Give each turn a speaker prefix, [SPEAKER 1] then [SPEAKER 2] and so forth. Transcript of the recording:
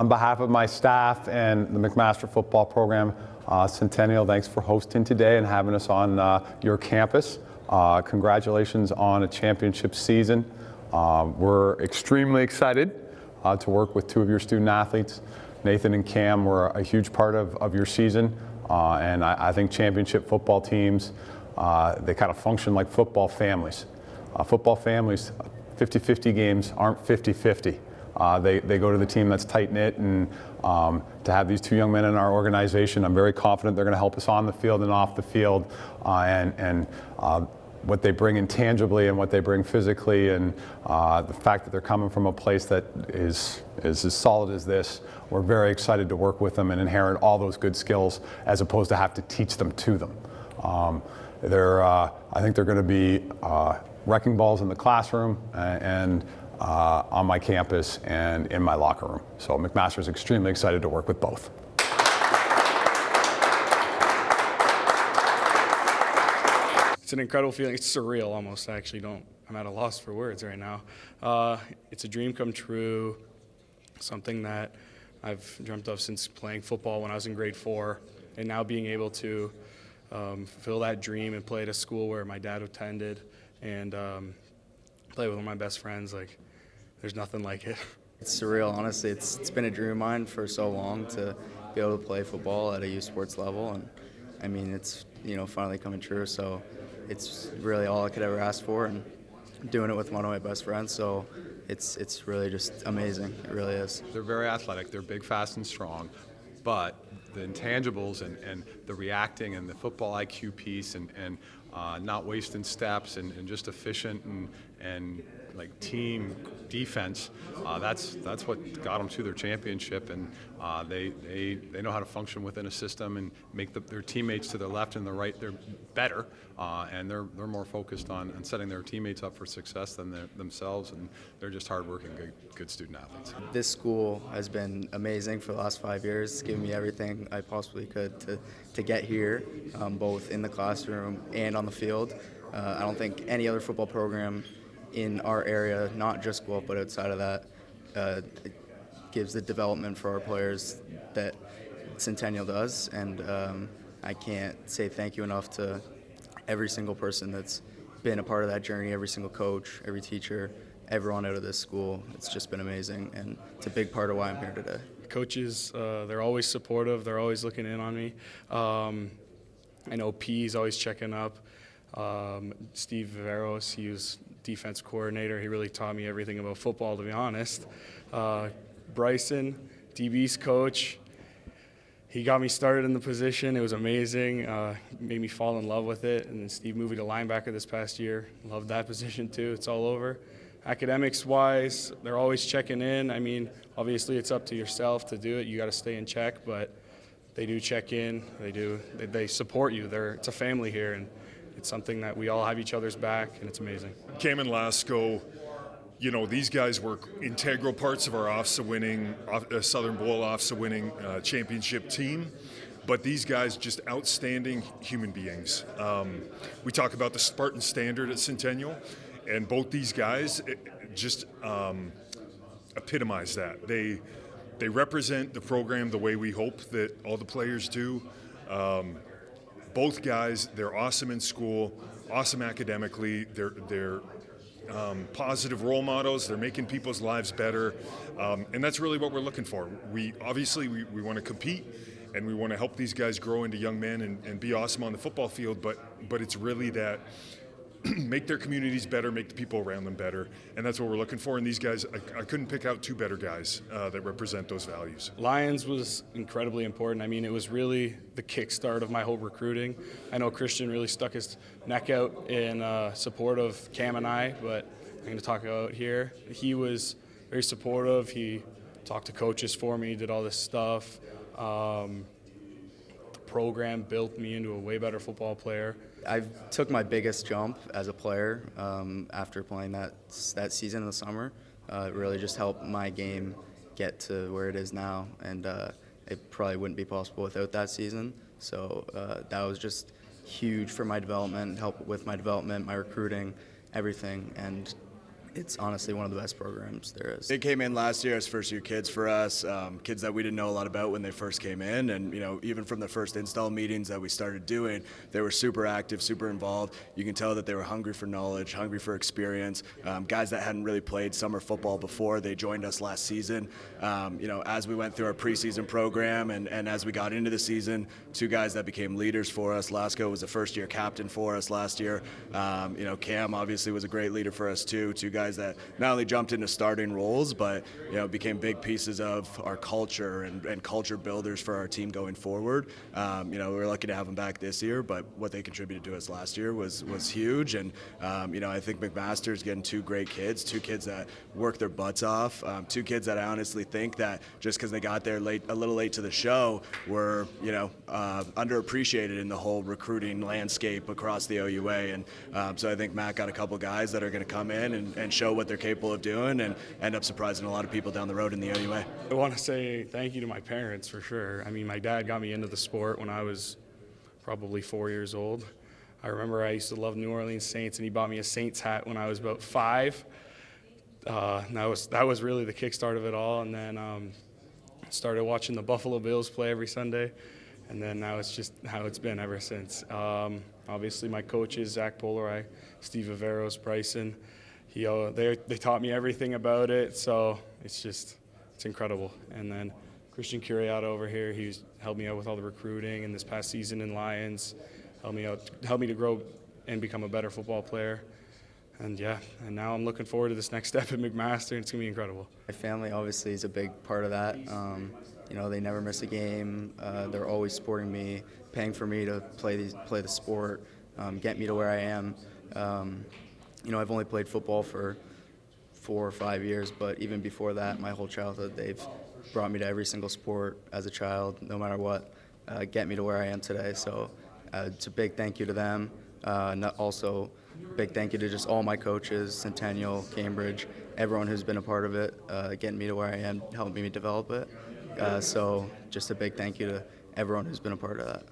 [SPEAKER 1] On behalf of my staff and the McMaster football program, Centennial, thanks for hosting today and having us on your campus. Congratulations on a championship season. We're extremely excited to work with two of your student athletes. Nathan and Cam were a huge part of your season, and I think championship football teams, they kind of function like football families. Football families, 50-50 games aren't 50-50. They go to the team that's tight-knit, and to have these two young men in our organization, I'm very confident they're going to help us on the field and off the field, and what they bring intangibly and what they bring physically, and the fact that they're coming from a place that is as solid as this, we're very excited to work with them and inherit all those good skills as opposed to have to teach them to them. I think they're going to be wrecking balls in the classroom and on my campus and in my locker room. So McMaster is extremely excited to work with both.
[SPEAKER 2] It's an incredible feeling. It's surreal almost. I'm at a loss for words right now. It's a dream come true, something that I've dreamt of since playing football when I was in grade 4, and now being able to fulfill that dream and play at a school where my dad attended and play with one of my best friends, there's nothing like it.
[SPEAKER 3] It's surreal, honestly. It's been a dream of mine for so long to be able to play football at a youth sports level, and I mean, it's finally coming true. So it's really all I could ever ask for, and doing it with one of my best friends. So it's really just amazing. It really is.
[SPEAKER 1] They're very athletic. They're big, fast, and strong, but the intangibles and the reacting and the football IQ piece and not wasting steps and just efficient and like team defense, that's what got them to their championship, and they know how to function within a system and make their teammates to their left and the right, they're better, and they're more focused on setting their teammates up for success than themselves, and they're just hardworking, good student athletes.
[SPEAKER 3] This school has been amazing for the last 5 years. It's given me everything I possibly could to get here, both in the classroom and on the field. I don't think any other football program in our area, not just Guelph, but outside of that, it gives the development for our players that Centennial does, and I can't say thank you enough to every single person that's been a part of that journey, every single coach, every teacher, everyone out of this school. It's just been amazing, and it's a big part of why I'm here today.
[SPEAKER 2] Coaches, they're always supportive. They're always looking in on me. I know P's always checking up. Steve Viveiros, he was defense coordinator. He really taught me everything about football, to be honest. Bryson, DB's coach, he got me started in the position. It was amazing. Made me fall in love with it. And then Steve moved me to linebacker this past year. Loved that position too. It's all over. Academics-wise, they're always checking in. I mean, obviously it's up to yourself to do it. You got to stay in check, but they do check in. They support you. It's a family here, and it's something that we all have each other's back, and it's amazing.
[SPEAKER 4] Cam and Lasko, these guys were integral parts of our OFSAA winning, Southern Bowl OFSAA winning championship team. But these guys, just outstanding human beings. We talk about the Spartan standard at Centennial, and both these guys just epitomize that. They represent the program the way we hope that all the players do. Both guys, they're awesome in school, awesome academically. They're positive role models. They're making people's lives better, and that's really what we're looking for. We want to compete, and we want to help these guys grow into young men and be awesome on the football field. But it's really that make their communities better, make the people around them better, and that's what we're looking for. And these guys, I couldn't pick out two better guys that represent those values.
[SPEAKER 2] Lions was incredibly important. I mean, it was really the kickstart of my whole recruiting. I know Christian really stuck his neck out in support of Cam and I, but I'm going to talk about here. He was very supportive. He talked to coaches for me, did all this stuff. The program built me into a way better football player.
[SPEAKER 3] I took my biggest jump as a player after playing that season in the summer. It really just helped my game get to where it is now, and it probably wouldn't be possible without that season. So that was just huge for my development, help with my development, my recruiting, everything. And it's honestly one of the best programs there is.
[SPEAKER 5] They came in last year as first-year kids for us, kids that we didn't know a lot about when they first came in, and even from the first install meetings that we started doing, they were super active, super involved. You can tell that they were hungry for knowledge, hungry for experience. Guys that hadn't really played summer football before, they joined us last season. As we went through our preseason program and as we got into the season, 2 guys that became leaders for us. Laskowski was a first-year captain for us last year. Cam obviously was a great leader for us too. 2 guys that not only jumped into starting roles, but became big pieces of our culture and culture builders for our team going forward. We're lucky to have them back this year, but what they contributed to us last year was huge. And I think McMaster is getting 2 great kids, 2 kids that work their butts off, 2 kids that I honestly think that just because they got there a little late to the show, were underappreciated in the whole recruiting landscape across the OUA. And so I think Matt got a couple guys that are going to come in and show what they're capable of doing and end up surprising a lot of people down the road in the OUA.
[SPEAKER 2] I want to say thank you to my parents for sure. I mean, my dad got me into the sport when I was probably 4 years old. I remember I used to love New Orleans Saints, and he bought me a Saints hat when I was about 5. That was really the kickstart of it all. And then started watching the Buffalo Bills play every Sunday, and then now it's just how it's been ever since. Obviously, my coaches, Zach Polerai, Steve Viveiros, Bryson, they taught me everything about it, so it's incredible. And then Christian Curiata over here, he's helped me out with all the recruiting, and this past season in Lions, helped me to grow and become a better football player. And now I'm looking forward to this next step at McMaster, and it's going to be incredible.
[SPEAKER 3] My family obviously is a big part of that. They never miss a game. They're always supporting me, paying for me to play the sport, get me to where I am. I've only played football for 4 or 5 years, but even before that, my whole childhood, they've brought me to every single sport as a child, no matter what, get me to where I am today. So it's a big thank you to them. Also, big thank you to just all my coaches, Centennial, Cambridge, everyone who's been a part of it, getting me to where I am, helping me develop it. So just a big thank you to everyone who's been a part of that.